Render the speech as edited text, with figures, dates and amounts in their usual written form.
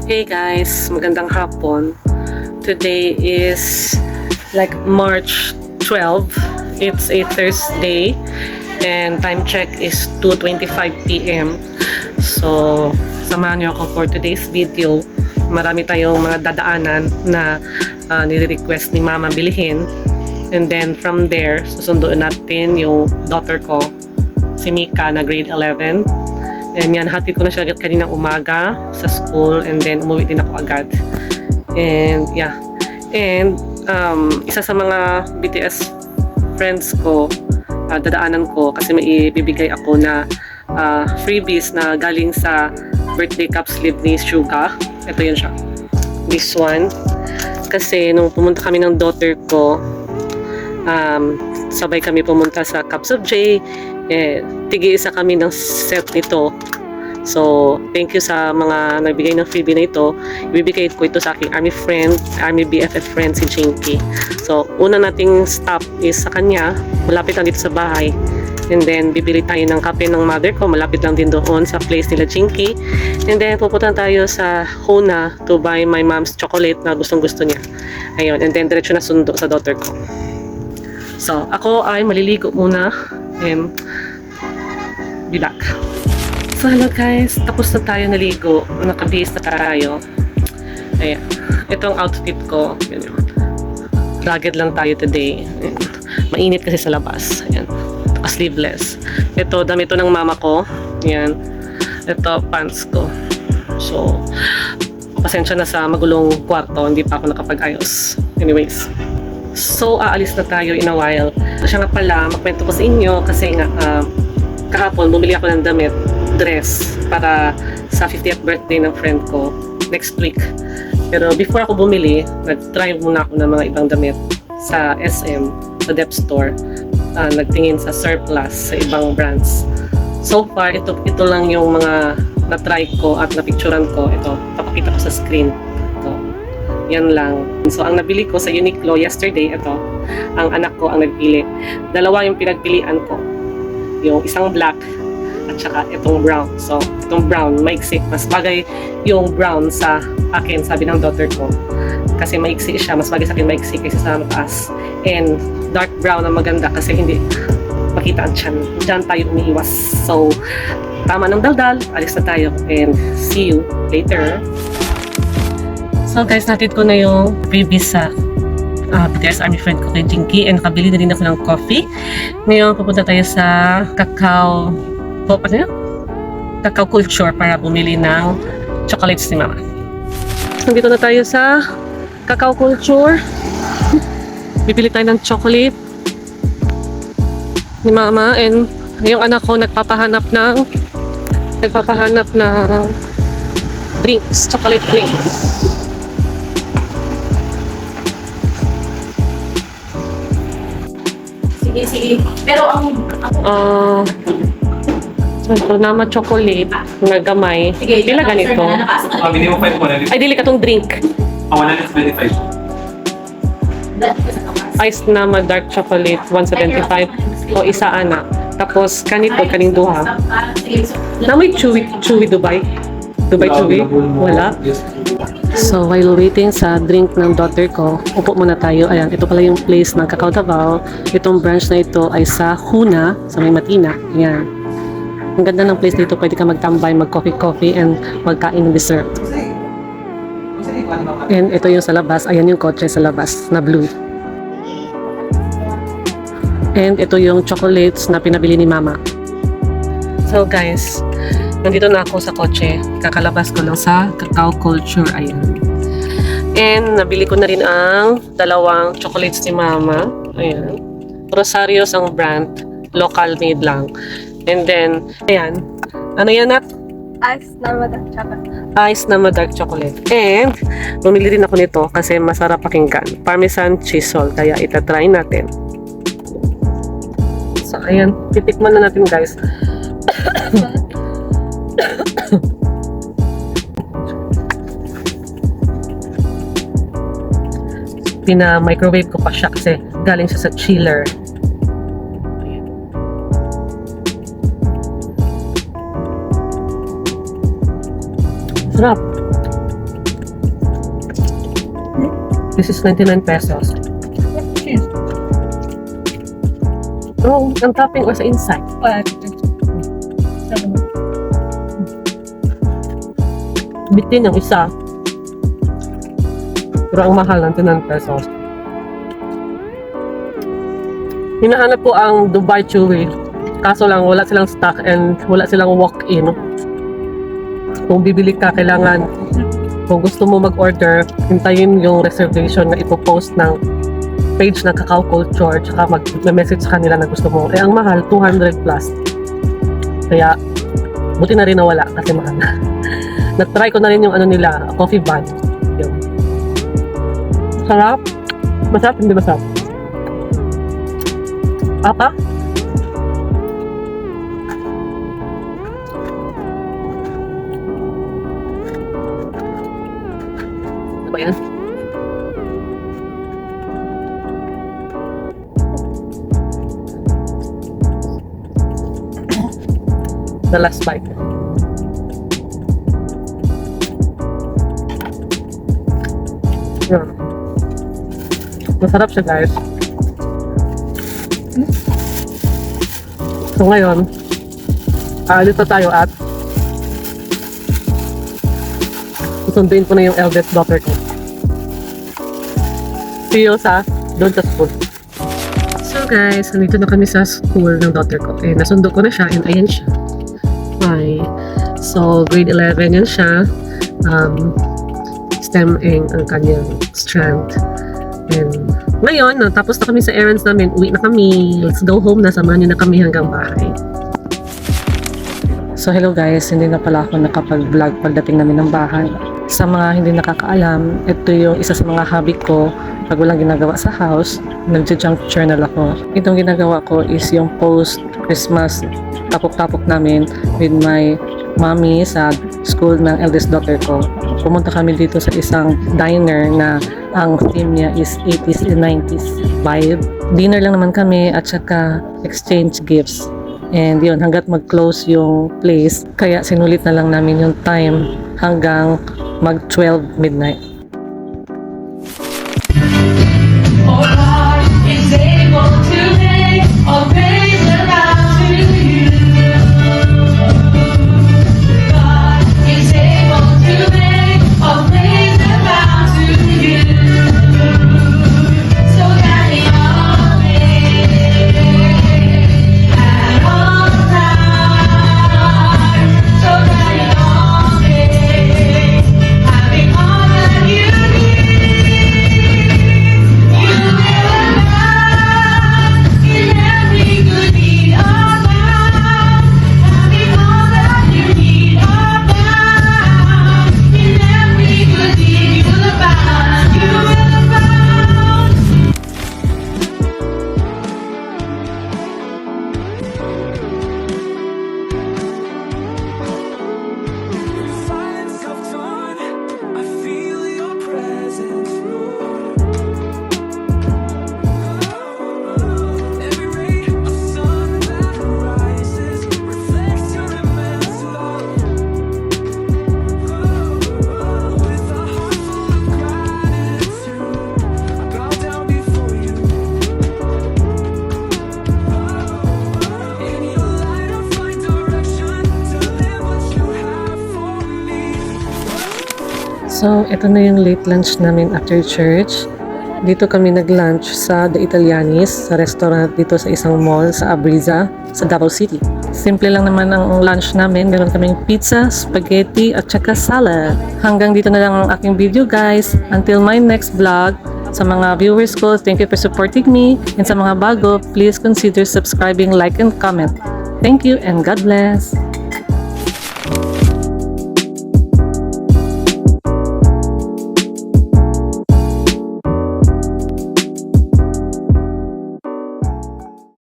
Hey guys, magandang hapon. Today is like March 12. It's a Thursday and time check is 2:25 p.m. So, samahan niyo ako for today's video. Marami tayong mga dadaanan na nire-request ni Mama bilhin. And then from there, susunduin natin yung daughter ko, si Mika na grade 11. And yan, hatid ko na siya kaninang umaga sa school and then umuwi din ako agad. And yeah. And isa sa mga BTS friends ko, dadaanan ko kasi may ibibigay ako na freebies na galing sa birthday cup sleeve ni Suga. Ito yun siya. This one. Kasi nung pumunta kami ng daughter ko, sabay kami pumunta sa Cups of J. Tigi-isa kami ng set nito. So, thank you sa mga nagbigay ng freebie na ito. Ibibigay ko ito sa aking army friend, army BFF friend si Jinky. So, una nating stop is sa kanya. Malapit lang dito sa bahay. And then, bibili tayo ng kape ng mother ko. Malapit lang din doon sa place nila Jinky. And then, pupunta tayo sa Hona to buy my mom's chocolate na gustong-gusto niya. Ayun. And then, diretso na sundo sa daughter ko. So, ako ay maliligo muna and be back. So, hello guys. Tapos na tayo naligo. Nakabihis na tayo. Ayan. Itong outfit ko. Ganyan. Rugged lang tayo today. Ayan. Mainit kasi sa labas. Ayan. Sleeveless. Ito, damit to ng mama ko. Ayan. Ito, pants ko. So, pasensya na sa magulong kwarto. Hindi pa ako nakapag-ayos. Anyways. So, aalis na tayo in a while. Siya nga pala, magkwento ko sa inyo kasi nga, kahapon, bumili ako ng damit, dress, para sa 50th birthday ng friend ko next week. Pero before ako bumili, nag-try muna ako ng mga ibang damit sa SM, sa Dep Store. Nagtingin sa surplus sa ibang brands. So far, ito lang yung mga na-try ko at na-picturean ko. Ito, papakita ko sa screen. Yan lang. So, ang nabili ko sa Uniqlo yesterday, ito, ang anak ko ang nagpili. Dalawa yung pinagpilian ko. Yung isang black at saka itong brown. So, itong brown, maiksi. Mas bagay yung brown sa akin, sabi ng daughter ko. Kasi maiksi siya. Mas bagay sa akin maiksi kaysa sa mataas. And dark brown ang maganda kasi hindi makita ang tiyan. Diyan tayo umiiwas. So, tama ng daldal. Alis na tayo. And see you later. So guys, natid ko na yung freebies sa BTS Army friend ko kay Jinky and nakabili na rin ako ng coffee. Ngayon, pupunta tayo sa Cacao Culture para bumili ng chocolates ni Mama. Nandito na tayo sa Cacao Culture. Bibili tayo ng chocolate ni Mama and yung anak ko nagpapahanap ng drinks, chocolate drinks. Sige. Pero ito naman chocolate na gamay. sige, Pila ganito? Minimum 5 mo na rin. Ay, dili katong drink. 125. Ice na dark chocolate, 175. O isa ana. Tapos, kanito, kaning duha. Na may chewy Dubai. Dubai chewy? Wala. So, while waiting sa drink ng daughter ko, upo muna tayo. Ayan, ito pala yung place ng Cacao Davao. Itong branch na ito ay sa Huna, sa May Matina. Ayan. Ang ganda ng place dito. Pwede ka magtambay, mag-coffee and magkain ng dessert. And ito yung sa labas. Ayan yung kotse sa labas na blue. And ito yung chocolates na pinabili ni Mama. So guys, nandito na ako sa kotse. Kakalabas ko lang sa Cacao Culture. Ayan. And nabili ko na rin ang dalawang chocolates ni Mama. Ayan. Rosario's ang brand. Local made lang. And then, ayan. Ano yan, Nat? Ice na dark chocolate. Ice na dark chocolate. And, bumili rin ako nito kasi masarap pakinggan. Parmesan chisel. Kaya itatry natin. So, ayan. Titikman na natin, guys. Pina-microwave ko pa siya kasi galing siya sa chiller. Sarap. This is 99 pesos. Cheese. Oh, ang topping was inside. Wala. Sabi mo. Bitin yung isa. Pero ang mahal, 99 pesos. Hinahanap ko ang Dubai Chewy. Kaso lang, wala silang stock and wala silang walk-in. Kung bibili ka, kailangan, kung gusto mo mag-order, hintayin yung reservation na ipopost ng page ng Kakao Culture, tsaka mag-message sa kanila na gusto mo. Eh, ang mahal, 200 plus. Kaya, buti na rin nawala kasi mahal. Nag-try ko na rin yung ano nila, coffee bun. Yun. Sarap. Masarap, hindi masarap. Apa? Ano ba yan? The last bite. Yeah. Masarap siya, guys. So ngayon, aalis na tayo at susunduin ko na yung eldest daughter ko. See you doon sa school. So guys, nandito na kami sa school ng daughter ko. Eh, nasundo ko na siya and ayan siya. Hi. So, grade 11 yan siya. STEM ang kanyang strength. And ngayon, tapos na kami sa errands namin. Uwi na kami. Let's go home na. Samahan niyo na kami hanggang bahay. So, hello guys. Hindi na pala ako nakapag-vlog pagdating namin ng bahay. Sa mga hindi nakakaalam, ito yung isa sa mga hobby ko. Pag walang ginagawa sa house, nag-junk journal ako. Itong ginagawa ko is yung post-Christmas tapok-tapok namin with my mommy sa school ng eldest daughter ko. Pumunta kami dito sa isang diner na ang theme niya is 80s and 90s vibe. Dinner lang naman kami at saka exchange gifts. And yun, hanggat mag-close yung place, kaya sinulit na lang namin yung time hanggang mag-12 midnight. So, ito na yung late lunch namin after church. Dito kami nag-lunch sa The Italianis, sa restaurant dito sa isang mall sa Abriza, sa Davao City. Simple lang naman ang lunch namin. Meron kaming pizza, spaghetti, at saka salad. Hanggang dito na lang ang aking video, guys. Until my next vlog. Sa mga viewers ko, thank you for supporting me. And sa mga bago, please consider subscribing, like, and comment. Thank you and God bless!